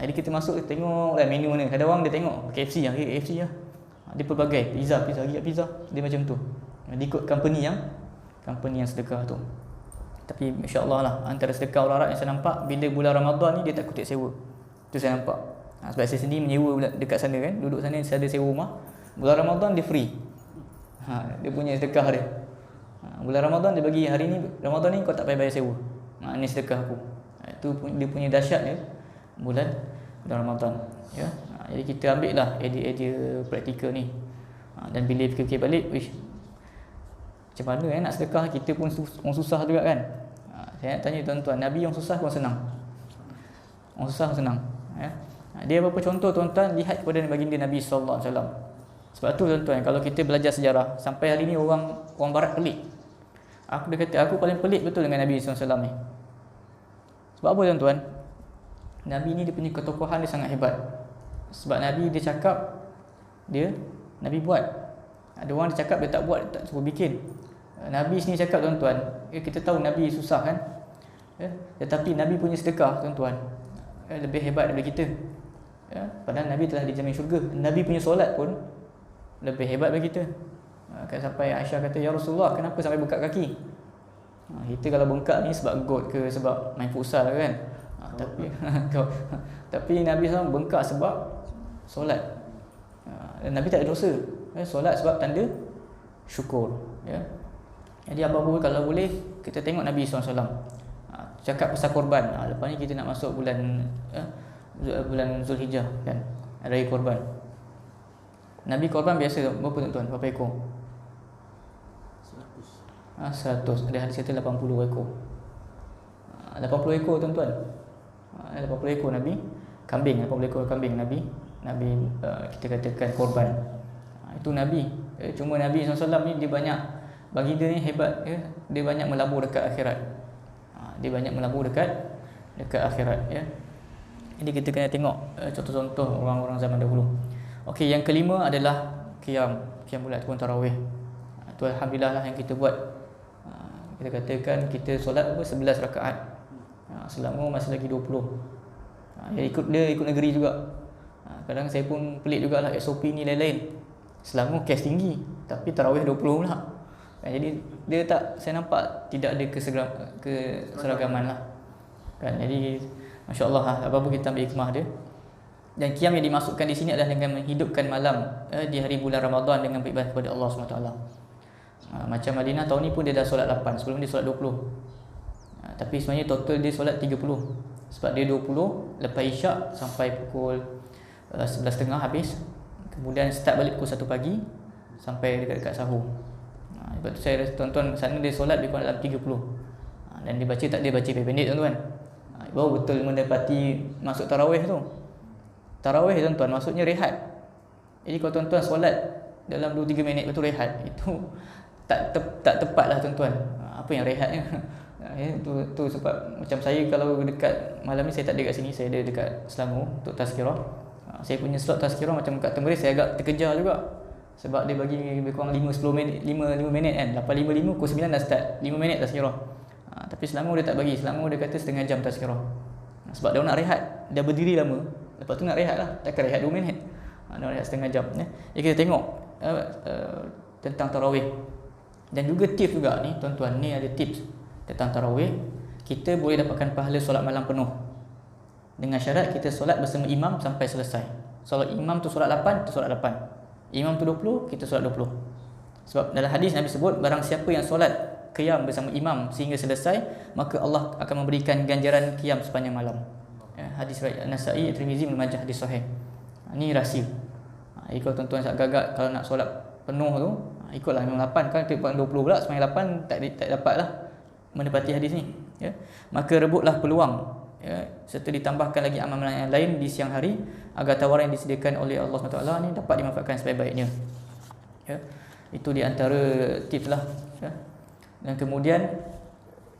Jadi kita masuk, kita tengok lah menu mana. Kadang orang dia tengok KFC lah, KFC lah. Dia pelbagai, pizza, dia macam tu. Dia ikut company yang sedekah tu. Tapi insya-Allah lah, antara sedekah orang Arab yang saya nampak, bila bulan Ramadan ni dia tak kutip sewa. Tu saya nampak. Sebab saya sendiri menyewa dekat sana kan, duduk sana saya ada sewa rumah. Bulan Ramadan dia free. Dia punya sedekah dia. Bulan Ramadan dia bagi, hari ni Ramadan ni kau tak payah bayar sewa. Ni sedekah aku. Itu dia punya dahsyat dia bulan Ramadan. Ya. Jadi kita ambil lah idea praktikal ni. Dan bila fikir balik, macam mana nak sedekah, kita pun orang susah juga kan. Saya nak tanya tuan-tuan, Nabi yang susah pun senang. Orang susah pun senang. Ya. Dia apa contoh tuan-tuan, lihat kepada baginda Nabi SAW. Sebab tu tuan-tuan, kalau kita belajar sejarah, sampai hari ni orang barat pelik. Dia kata aku paling pelik betul dengan Nabi SAW ni. Sebab apa tuan-tuan? Nabi ni dia punya ketokohan dia sangat hebat. Sebab Nabi dia cakap, Nabi buat. Ada orang dia cakap dia tak buat, dia tak suruh bikin. Nabi sini cakap tuan-tuan, kita tahu Nabi susah kan, tetapi Nabi punya sedekah tuan-tuan lebih hebat daripada kita. Padahal Nabi telah dijamin syurga. Nabi punya solat pun lebih hebat daripada kita. Sampai Aisyah kata, ya Rasulullah, kenapa sampai buka kaki? Kita kalau bengkak ni sebab gout ke sebab main futsal kan. Tapi tapi Nabi SAW bengkak sebab solat. Nabi tak ada dosa. Solat sebab tanda syukur, ya. Jadi apa-apa kalau boleh kita tengok Nabi SAW cakap pasal korban. Lepas ni kita nak masuk bulan Zulhijjah kan, raya korban. Nabi korban biasa berapa tuan-tuan? Berapa ekor? 100. Ada hadis kata 80 ekor. 80 ekor tuan-tuan. 80 ekor Nabi kambing, 80 ekor kambing Nabi kita katakan korban. Itu Nabi. Cuma Nabi SAW ni dia banyak, bagi dia ni hebat, ya. Dia banyak melabur dekat akhirat. Dia banyak melabur dekat akhirat, ya. Jadi kita kena tengok contoh-contoh orang-orang zaman dahulu. Okey, yang kelima adalah qiyam bulat ataupun tarawih. Itu alhamdulillah lah yang kita buat. Kita katakan kita solat 11 rakaat. Selangor masih lagi 20. Dia ikut negeri juga. Kadang saya pun pelik jugalah, SOP ni lain-lain. Selangor kes tinggi tapi tarawih 20 pula. Jadi dia tak, saya nampak tidak ada keseragaman lah kan. Jadi masya-Allah lah, apa-apa kita ambil hikmah dia. Dan qiyam yang dimasukkan di sini adalah dengan menghidupkan malam di hari bulan Ramadan dengan beribadah kepada Allah SWT. Macam Madinah tahun ni pun dia dah solat 8, sebelum dia solat 20. Tapi sebenarnya total dia solat 30. Sebab dia 20 lepas isyak sampai pukul 11.30 habis. Kemudian start balik pukul 1 pagi sampai dekat-dekat sahur. Sebab tu saya tuan-tuan sana dia solat lebih kurang dalam 30. Dan dia baca tak, dia baca pendek tuan-tuan. Baru betul mendapati masuk tarawih tu. Tarawih tuan-tuan maksudnya rehat. Jadi kalau tuan-tuan solat dalam 2-3 minit betul rehat, itu tak tepat lah tuan-tuan. Apa yang rehatnya? Tu sebab macam saya kalau dekat malam ni saya tak ada kat sini, saya ada dekat Selangor untuk tazkirah. Saya punya slot tazkirah macam kat Temeris saya agak terkejar juga. Sebab dia bagi lebih kurang 5-10 minit, 5 minit kan. 8.55 pukul 9 dah start, 5 minit tazkirah. Tapi Selangor dia tak bagi. Selangor dia kata setengah jam tazkirah. Sebab dia nak rehat, dah berdiri lama. Lepas tu nak rehat lah, takkan rehat 2 minit. Dia rehat setengah jam, ya. Jadi kita tengok tentang tarawih. Dan juga tips juga ni tuan-tuan, ni ada tips tentang tarawih. Kita boleh dapatkan pahala solat malam penuh dengan syarat kita solat bersama imam sampai selesai. Solat imam tu solat 8, kita solat 8. Imam tu 20, kita solat 20. Sebab dalam hadis Nabi sebut, barang siapa yang solat qiyam bersama imam sehingga selesai, maka Allah akan memberikan ganjaran qiyam sepanjang malam. Hadis riwayat Nasa'i, Tirmizi, Ibnu Majah, hadis sahih. Ini rahsia. Kalau tuan-tuan agak-agak kalau nak solat penuh tu, ikutlah imam 8 kan, kita 20 pula, sepanjang 8 tak dapatlah mendapati hadis ni, ya. Maka rebutlah peluang, ya, serta ditambahkan lagi amalan yang lain di siang hari agar tawaran yang disediakan oleh Allah SWT ni dapat dimanfaatkan sebaik-baiknya, ya. Itu di antara tips lah, ya. Dan kemudian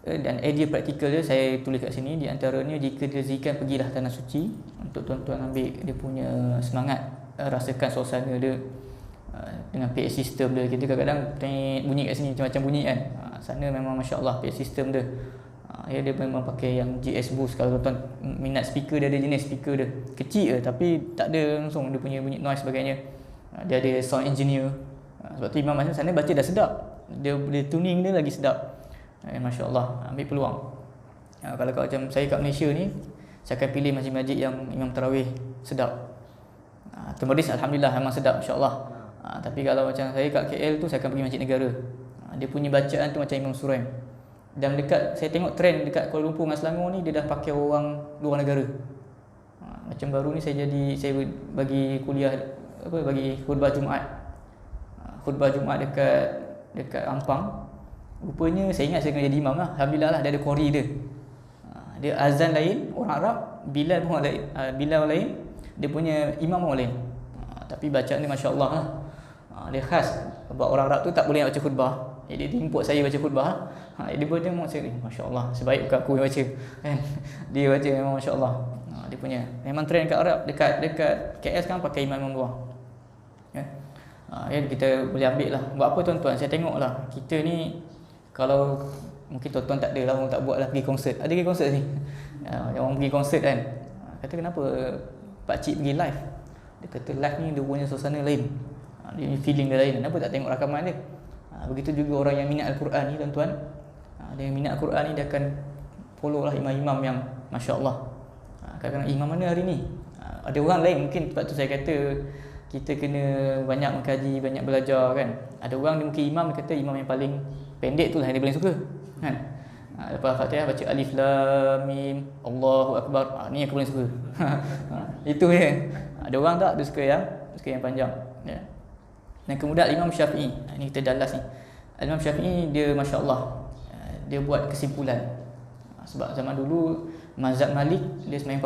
dan idea praktikal dia saya tulis kat sini. Di antaranya, jika direzekikan pergilah tanah suci untuk tuan-tuan ambil dia punya semangat, rasakan suasana dia dengan PA system dia. Kita kadang-kadang bunyi kat sini macam-macam bunyi kan. Sana memang masya-Allah PA system dia. Dia memang pakai yang GS Boost. Kalau tuan-tuan minat speaker, dia ada jenis speaker dia kecil je tapi tak ada langsung dia punya bunyi noise sebagainya. Dia ada sound engineer. Sebab tu imam masjid sana baca dah sedap. Dia tuning dia lagi sedap. Masya Allah, ambil peluang. Kalau macam saya kat Malaysia ni, saya akan pilih masjid-masjid yang imam tarawih sedap. Temeris alhamdulillah memang sedap, masya-Allah. Tapi kalau macam saya kat KL tu, saya akan pergi Masjid Negara. Dia punya bacaan tu macam Imam Suraim. Dan dekat, saya tengok trend dekat Kuala Lumpur dengan Selangor ni, dia dah pakai orang luar negara. Macam baru ni saya bagi kuliah bagi khutbah Jumaat. Khutbah Jumaat dekat Ampang. Rupanya saya ingat saya kena jadi imam lah. Alhamdulillah lah, dia ada qori dia. Dia azan lain orang Arab, Bilal pun lain, Bilal lain, dia punya imam pun lain. Tapi bacaan ni masya-Allah lah. Dia khas. Sebab orang Arab tu tak boleh nak baca khutbah. Jadi dia import saya baca khutbah. Dia baca memang saya, masya-Allah, sebaik bukan aku yang baca kan. Dia baca memang masya-Allah. Dia punya memang trend kat Arab, dekat KL sekarang pakai imam luar. Ya, kita boleh ambil lah. Buat apa tuan-tuan? Saya tengok lah, kita ni kalau mungkin tuan-tuan tak ada lah, orang tak buat lah pergi konsert. Ada pergi konsert ni? Orang pergi konsert kan, kata kenapa pakcik pergi live? Dia kata live ni dia punya suasana lain, dia feeling dia lain. Kenapa tak tengok rakaman dia? Begitu juga orang yang minat Al-Quran ni tuan-tuan, Dia minat Quran ni dia akan follow lah imam-imam yang masya-Allah. Kadang-kadang imam mana hari ni? Ada orang lain mungkin sebab tu saya kata kita kena banyak mengkaji, banyak belajar kan. Ada orang dia mungkin imam, dia kata imam yang paling pendek tu lah yang dia paling suka kan. Lepas Fatihah baca alif lam mim Allahu akbar. Ni aku paling suka. Itu je. Ada orang tak dia suka yang panjang ya. Dan kemudian Imam Syafi'i, ini kita dalas ni. Imam Syafi'i dia masya-Allah dia buat kesimpulan. Sebab zaman dulu mazhab Malik dia sembahyang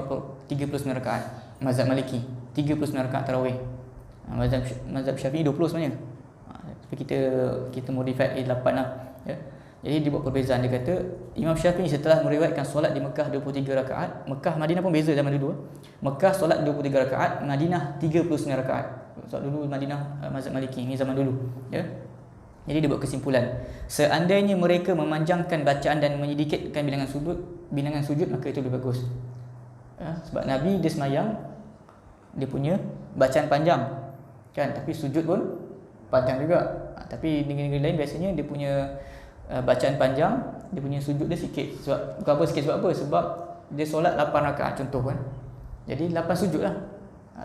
39 rakaat. Mazhab Maliki 39 rakaat tarawih. Mazhab Syafi'i 20 sebenarnya. Tapi kita modify 8 lah ya. Jadi dia buat perbezaan. Dia kata Imam Syafi'i setelah meriwayatkan solat di Mekah 23 rakaat, Mekah Madinah pun beza zaman dulu. Mekah solat 23 rakaat, Madinah 39 rakaat. Sebab dulu Madinah mazhab Maliki, ni zaman dulu ya. Jadi dia buat kesimpulan, seandainya mereka memanjangkan bacaan dan menyedikitkan bilangan sujud maka itu lebih bagus ya. Sebab Nabi dia semayang dia punya bacaan panjang kan, tapi sujud pun panjang juga. Tapi negeri-negeri lain biasanya dia punya bacaan panjang, dia punya sujud dia sikit. Sebab bukan apa sikit, sebab apa? Sebab dia solat 8 rakaat contoh kan. Jadi 8 sujud lah.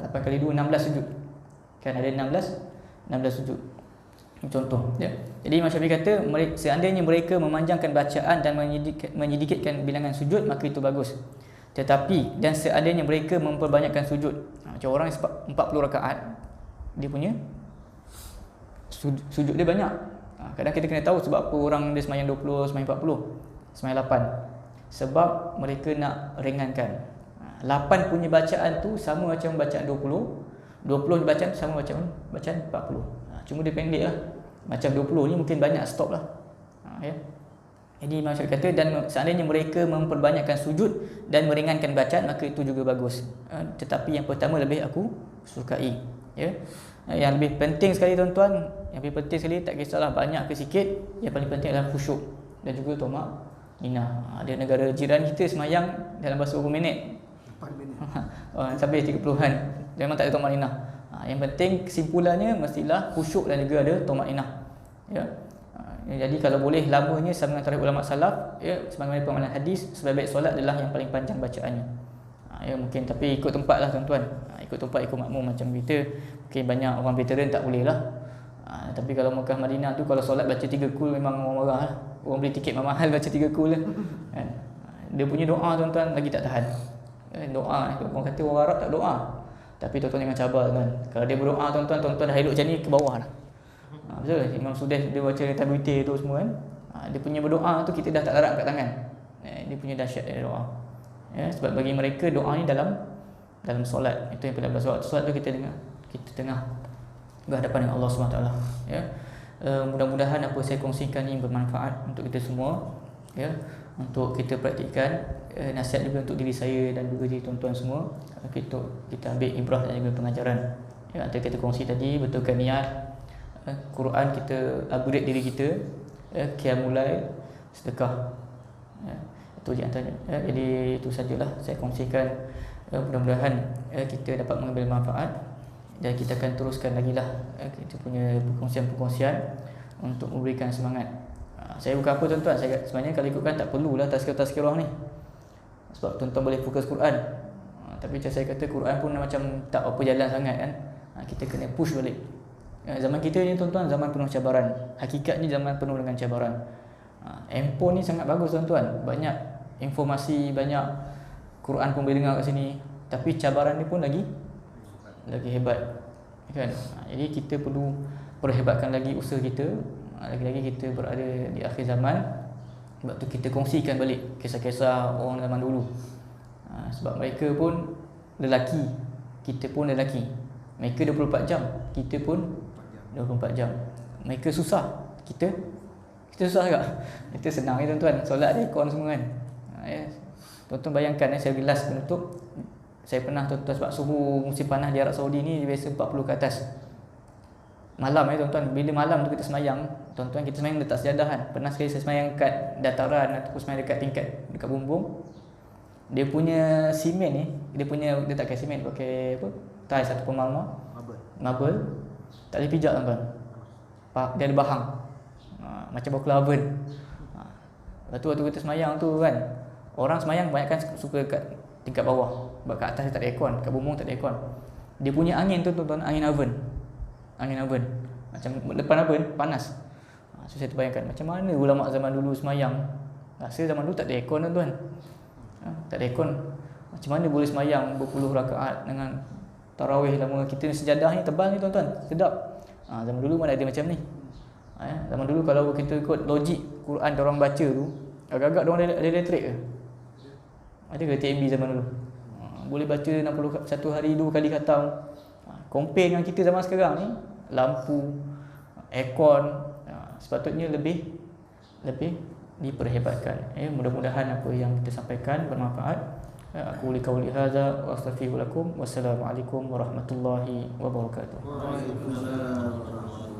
8 kali 2 16 sujud. Kan ada 16 sujud. Contoh ya. Jadi Imam Syafi'i kata seandainya mereka memanjangkan bacaan dan menyedikitkan bilangan sujud maka itu bagus. Tetapi dan seandainya mereka memperbanyakkan sujud. Macam orang 40 rakaat dia punya sujud dia banyak. Kadang kita kena tahu sebab apa orang dia semayang 20, semayang 40, semayang 8. Sebab mereka nak ringankan. 8 punya bacaan tu sama macam bacaan 20 bacaan sama macam bacaan 40. Cuma dia pendek lah. Macam 20 ni mungkin banyak stop lah ya. Jadi Imam Syafi'i kata dan seandainya mereka memperbanyakkan sujud dan meringankan bacaan maka itu juga bagus. Tetapi yang pertama lebih aku sukai ya. Yang lebih penting sekali tuan-tuan, yang lebih penting sekali tak kisahlah banyak ke sikit, yang paling penting adalah khusyuk dan juga tomak ninah. Ada negara jiran kita semayang dalam masa berapa minit? 8 minit. Sampai 30-an. Memang tak ada tomak ninah. Yang penting kesimpulannya mestilah khusyuk dan juga ada tomak ninah. Ya. Jadi kalau boleh lamanya sama antara ulama salaf ya, sebagaimana pemahaman hadis, sebaik-baik solat adalah yang paling panjang bacaannya. Ya mungkin tapi ikut tempat lah tuan-tuan. Ikut tempat, ikut makmum macam kita. Mungkin banyak orang veteran tak boleh lah. Tapi kalau Mekah Madinah tu kalau solat baca 3 kul memang orang marah lah. Orang beli tiket mahal baca 3 kul lah. Dia punya doa tuan-tuan lagi tak tahan. Doa, orang kata orang Arab tak doa. Tapi tuan-tuan jangan cabar kan. Kalau dia berdoa tuan-tuan dah hidup macam ni ke bawah lah. Betul Imam Sudais dia baca kitab witir tu semua kan. Dia punya berdoa tu kita dah tak larat angkat tangan. Dia punya dahsyat dia doa. Ya, sebab bagi mereka doa ni dalam solat. Itu yang paling best. Solat tu kita tengah berhadapan dengan Allah SWT ya. Mudah-mudahan apa saya kongsikan ini bermanfaat untuk kita semua ya, untuk kita praktikkan. Nasihat juga untuk diri saya dan juga diri tuan-tuan semua. Kita ambil ibrah dan juga pengajaran ya, antara kita kongsi tadi, betulkan niat Quran, kita upgrade diri kita ya, qiyamul lail, sedekah ya. Itu je antaranya ya. Jadi itu sajalah saya kongsikan. Mudah-mudahan kita dapat mengambil manfaat dan kita akan teruskan lagi lah kita punya perkongsian-perkongsian untuk memberikan semangat. Saya bukan apa tuan-tuan, saya sebenarnya kalau ikutkan tak perlulah tazkirah ni. Sebab tuan-tuan boleh fokus Quran. Tapi macam saya kata Quran pun macam tak apa jalan sangat kan. Kita kena push balik. Zaman kita ni tuan-tuan zaman penuh cabaran. Hakikatnya zaman penuh dengan cabaran. Handphone ni sangat bagus tuan-tuan. Banyak informasi, banyak Quran pun boleh dengar kat sini. Tapi cabaran ni pun lagi hebat kan. Jadi kita perlu perhebatkan lagi usaha kita. Lagi-lagi kita berada di akhir zaman. Sebab tu kita kongsikan balik kisah-kisah orang zaman dulu. Sebab mereka pun lelaki, kita pun lelaki. Mereka 24 jam, kita pun 24 jam. Mereka susah, kita susah juga. Kita senang ya tuan-tuan, solat ada aircon semua kan. Tuan-tuan bayangkan saya bilas penutup. Saya pernah tuan-tuan sebab suhu musim panas di Arab Saudi ni biasa 40 ke atas. Malam tuan-tuan, bila malam tu kita semayang, tuan-tuan kita semayang letak sejadah kan. Pernah sekali saya semayang kat dataran ataupun semayang dekat tingkat dekat bumbung. Dia punya simen ni, dia tak pakai simen, pakai apa? Tiles ataupun marble. Tak boleh pijak tuan-tuan. Dia ada bahang. Macam bau oven. Lepas tu waktu kita semayang tu kan, orang semayang kebanyakan suka kat tingkat bawah. Sebab kat atas dia tak ada aircon, kat bumbung tak ada aircon. Dia punya angin tu tuan-tuan, angin oven. Angin oven. Macam depan oven panas. So saya terbayangkan macam mana ulama zaman dulu semayang. Rasa zaman dulu tak ada aircon tuan-tuan. Tak ada aircon. Macam mana boleh semayang berpuluh rakaat dengan tarawih lama. Kita ni sejadah ni tebal ni tuan-tuan, sedap. Zaman dulu mana ada macam ni. Zaman dulu kalau kita ikut logik Quran orang baca tu, agak-agak diorang ada elektrik ke? Ada ke TMB zaman dulu? Boleh baca 60 satu hari 2 kali khatam. Compare dengan kita zaman sekarang ni, lampu, aircon, sepatutnya lebih diperhebatkan. Mudah-mudahan apa yang kita sampaikan bermanfaat. Aku qauli hadza wa astaghfiru lakum. Wassalamualaikum warahmatullahi wabarakatuh. Waalaikumsalam.